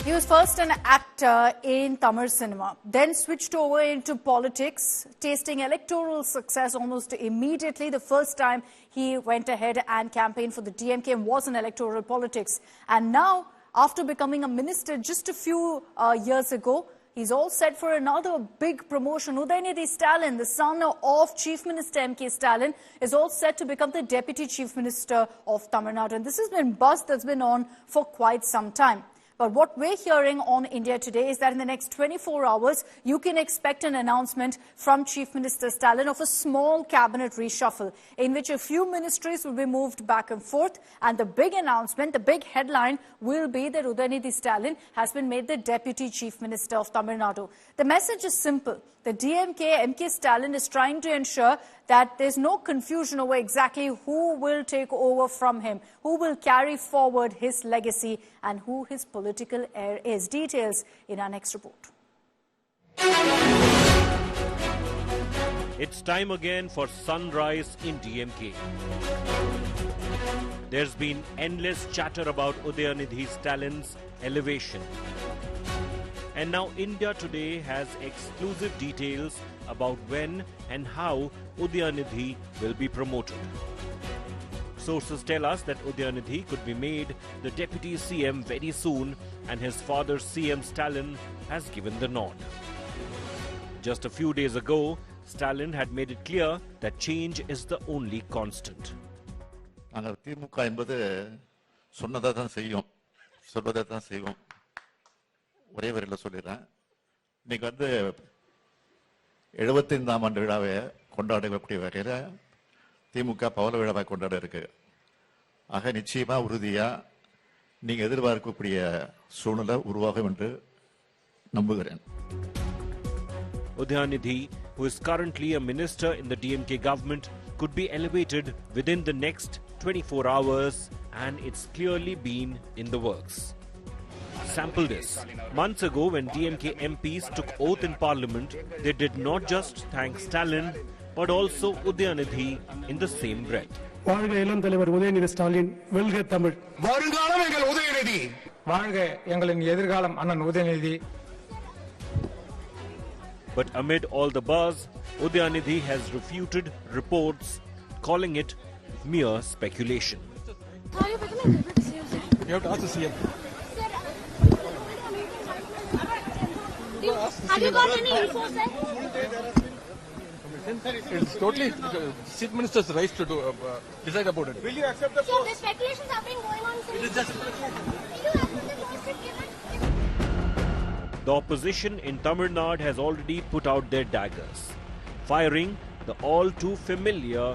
He was first an actor in Tamil cinema, then switched over into politics, tasting electoral success almost immediately. The first time he went ahead and campaigned for the DMK was in electoral politics. And now, after becoming a minister just a few years ago, he's all set for another big promotion. Udhayanidhi Stalin, the son of Chief Minister M.K. Stalin, is all set to become the Deputy Chief Minister of Tamil Nadu. And this has been buzz that's been on for quite some time. But what we're hearing on India Today is that in the next 24 hours, you can expect an announcement from Chief Minister Stalin of a small cabinet reshuffle in which a few ministries will be moved back and forth. And the big announcement, the big headline will be that Udhayanidhi Stalin has been made the Deputy Chief Minister of Tamil Nadu. The message is simple. The DMK, M.K. Stalin is trying to ensure that there's no confusion over exactly who will take over from him, who will carry forward his legacy, and who his political heir is. Details in our next report. It's time again for sunrise in DMK. There's been endless chatter about Udhayanidhi Stalin's elevation. And now India Today has exclusive details about when and how Udhayanidhi will be promoted. Sources tell us that Udhayanidhi could be made the Deputy CM very soon, and his father CM Stalin has given the nod. Just a few days ago, Stalin had made it clear that change is the only constant. ஒரே வரையில் சொல்லிடுறேன். இன்னைக்கு 75ஆம் ஆண்டு விழாவை கொண்டாடக்கூடிய வகையில் திமுக பவள விழாவை கொண்டாட இருக்கு. ஆக நிச்சயமா உறுதியா நீங்க எதிர்பார்க்கக்கூடிய சூழ்நிலை உருவாகும் என்று நம்புகிறேன். Udhayanidhi, who is currently a minister in the DMK government, could be elevated within the next 24 hours, and it's clearly been in the works. Sample this. Months ago, when DMK MPs took oath in parliament, they did not just thank Stalin, but also Udhayanidhi in the same breath. வாழ்க இளம் தலைவர் உதயநிதி ஸ்டாலின், வெல்க தமிழ். வருங்காலம் எங்கள் உதயநிதி. வாழ்க எங்களின் எதிர்காலம் அண்ணன் Udhayanidhi. But amid all the buzz, Udhayanidhi has refuted reports, calling it mere speculation. You have to ask the CM. Have you got any info, sir? It's totally Chief Minister's right to decide about it. Will you accept the So the speculations have been going on since. It is just. Will you accept the post given? The opposition in Tamil Nadu has already put out their daggers, firing the all too familiar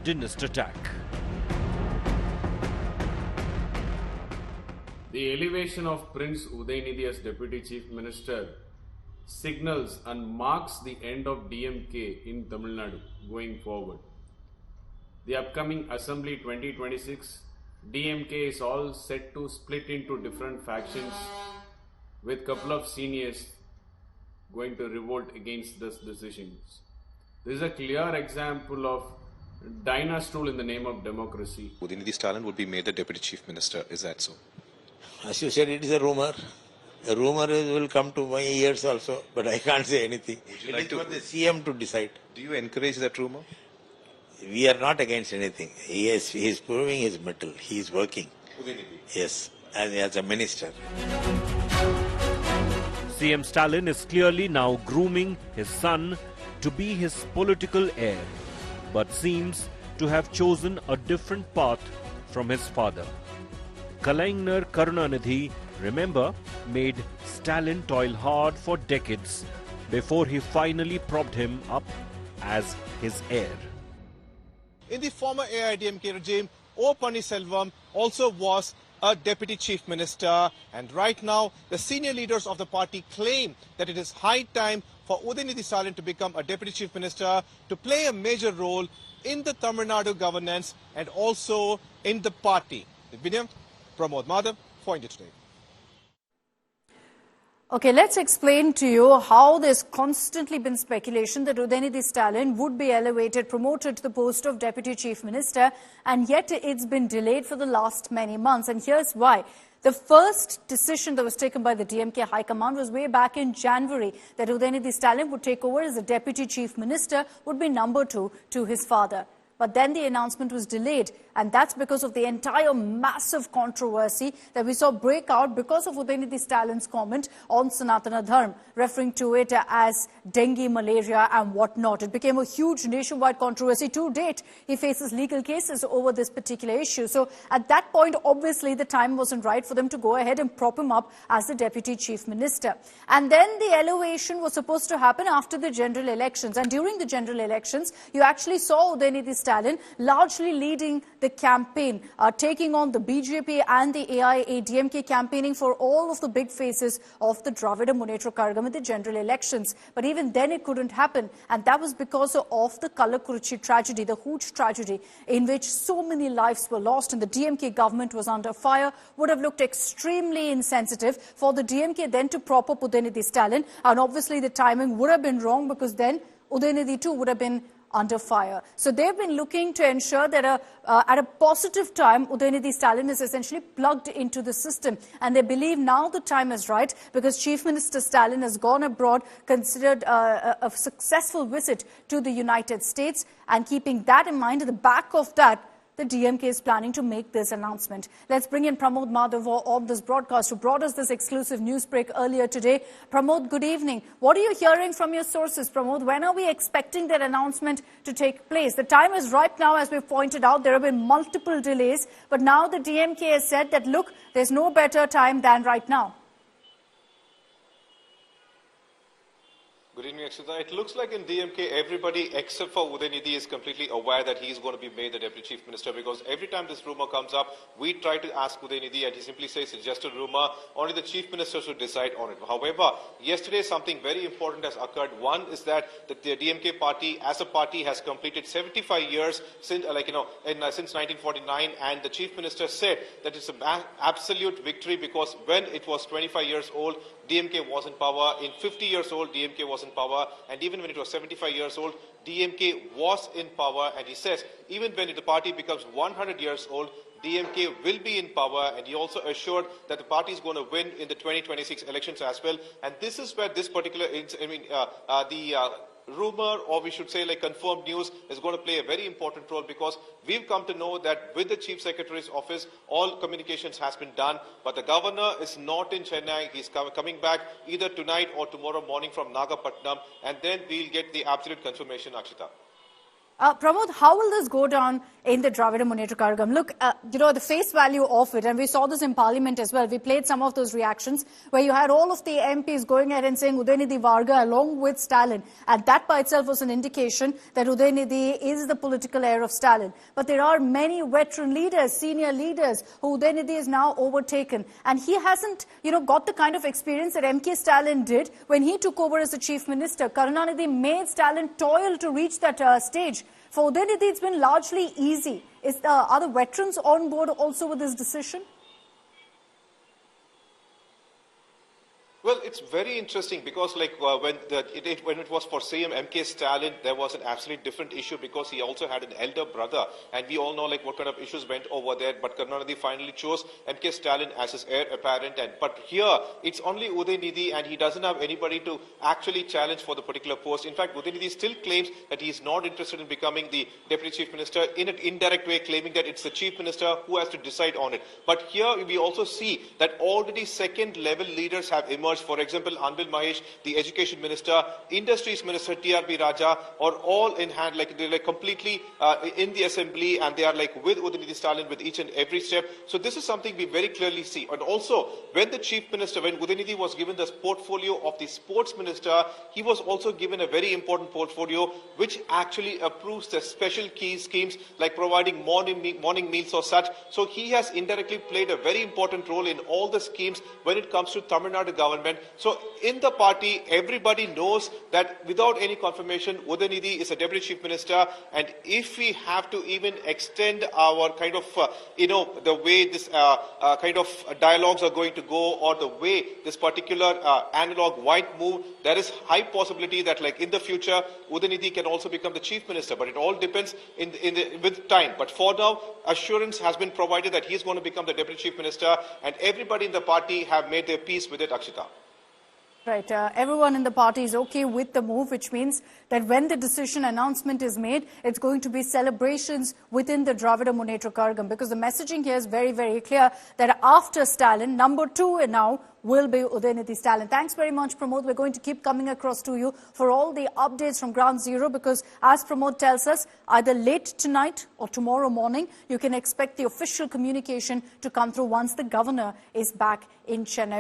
dynast attack. The elevation of Prince Udhayanidhi as Deputy Chief Minister signals and marks the end of DMK in Tamil Nadu going forward. The upcoming Assembly 2026, DMK is all set to split into different factions, with a couple of seniors going to revolt against these decisions. This is a clear example of dynasty rule in the name of democracy. Udhayanidhi Stalin would be made the Deputy Chief Minister. Is that so? As you said, it is a rumor. A rumor will come to my ears also, but I can't say anything. It is for the CM to decide. Do you encourage that rumor? We are not against anything. He is proving his mettle. He is working. Yes, as a minister. CM Stalin is clearly now grooming his son to be his political heir, but seems to have chosen a different path from his father. Kalaignar Karunanidhi, remember, made Stalin toil hard for decades before he finally propped him up as his heir. In the former AIDMK regime, O. Pannirselvam also was a deputy chief minister, and right now the senior leaders of the party claim that it is high time for Udhayanidhi Stalin to become a deputy chief minister to play a major role in the Tamil Nadu governance and also in the party. Pramod Madhav, for India Today. Okay, let's explain to you how there's constantly been speculation that Udhayanidhi Stalin would be elevated, promoted to the post of Deputy Chief Minister, and yet it's been delayed for the last many months. And here's why. The first decision that was taken by the DMK High Command was way back in January that Udhayanidhi Stalin would take over as the Deputy Chief Minister, would be number 2 to his father. But then the announcement was delayed, and that's because of the entire massive controversy that we saw break out because of Udhayanidhi Stalin's comment on Sanatana Dharma, referring to it as dengue, malaria and whatnot. It became a huge nationwide controversy. To date, he faces legal cases over this particular issue. So at that point, obviously, the time wasn't right for them to go ahead and prop him up as the Deputy Chief Minister. And then the elevation was supposed to happen after the general elections. And during the general elections, you actually saw Udhayanidhi Stalin largely leading the campaign, taking on the BJP and the AIADMK, campaigning for all of the big faces of the Dravida Munnetra Kazhagam in the general elections. But even then it couldn't happen, and that was because of the Kallakurichi tragedy, the huge tragedy in which so many lives were lost and the DMK government was under fire. Would have looked extremely insensitive for the DMK then to prop up Udhayanidhi Stalin, and obviously the timing would have been wrong because then Udhayanidhi too would have been under fire. So they've been looking to ensure that at a positive time, Udhayanidhi Stalin is essentially plugged into the system. And they believe now the time is right because Chief Minister Stalin has gone abroad, considered a successful visit to the United States. And keeping that in mind, at the back of that, the DMK is planning to make this announcement. Let's bring in Pramod Madhav on this broadcast, who brought us this exclusive news break earlier today. Pramod, good evening. What are you hearing from your sources, Pramod? When are we expecting that announcement to take place? The time is ripe now, as we've pointed out. There have been multiple delays, but now the DMK has said that, look, there's no better time than right now. Good evening, Akshita. It looks like in DMK, everybody except for Udhayanidhi is completely aware that he is going to be made the Deputy Chief Minister, because every time this rumor comes up, we try to ask Udhayanidhi and he simply says it's just a rumor. Only the Chief Minister should decide on it. However, yesterday something very important has occurred. One is that the DMK party, as a party, has completed 75 years since, since 1949, and the Chief Minister said that it's an absolute victory because when it was 25 years old, DMK was in power. In 50 years old, DMK was in power. And even when it was 75 years old, DMK was in power. And he says, even when the party becomes 100 years old, DMK will be in power. And he also assured that the party is going to win in the 2026 elections as well. And this is where this particular, rumor, or we should say like confirmed news, is going to play a very important role, because we've come to know that with the Chief Secretary's office, all communications has been done, but the governor is not in Chennai. He's coming back either tonight or tomorrow morning from Nagapattinam, and then we'll get the absolute confirmation, Akshita. Pramod, how will this go down in the Dravida Munnetra Kazhagam? Look, the face value of it, and we saw this in Parliament as well. We played some of those reactions where you had all of the MPs going ahead and saying Udhayanidhi Varga along with Stalin. And that by itself was an indication that Udhayanidhi is the political heir of Stalin. But there are many veteran leaders, senior leaders, who Udhayanidhi is now overtaken. And he hasn't, got the kind of experience that MK Stalin did when he took over as the Chief Minister. Karunanidhi made Stalin toil to reach that stage. For Udhayanidhi, it's been largely easy. Are the veterans on board also with this decision? Well, it's very interesting because when it was for CM MK Stalin, there was an absolutely different issue because he also had an elder brother. And we all know what kind of issues went over there. But Karunanidhi finally chose MK Stalin as his heir apparent. But here, it's only Udhayanidhi, and he doesn't have anybody to actually challenge for the particular post. In fact, Udhayanidhi still claims that he is not interested in becoming the Deputy Chief Minister, in an indirect way claiming that it's the Chief Minister who has to decide on it. But here we also see that already second-level leaders have emerged. For example, Anbil Mahesh, the Education Minister, Industries Minister TRB Raja, are all in hand, they're completely in the assembly, and they are with Udhayanidhi Stalin with each and every step. So this is something we very clearly see. And also, when the Chief Minister, when Udhayanidhi was given this portfolio of the Sports Minister, he was also given a very important portfolio which actually approves the special key schemes like providing morning meals or such. So he has indirectly played a very important role in all the schemes when it comes to Tamil Nadu government. appointment. So in the party, everybody knows that without any confirmation, Udhayanidhi is a deputy chief minister, and if we have to even extend our kind of, the way this kind of dialogues are going to go, or the way this particular analog white move, there is high possibility that like in the future, Udhayanidhi can also become the chief minister, but it all depends with time. But for now, assurance has been provided that he is going to become the deputy chief minister, and everybody in the party have made their peace with it, Akshita. Right. Everyone in the party is okay with the move, which means that when the decision announcement is made, it's going to be celebrations within the Dravida Munnetra Kazhagam, because the messaging here is very, very clear that after Stalin, number 2 now will be Udhayanidhi Stalin. Thanks very much, Pramod. We're going to keep coming across to you for all the updates from Ground Zero, because as Pramod tells us, either late tonight or tomorrow morning, you can expect the official communication to come through once the governor is back in Chennai.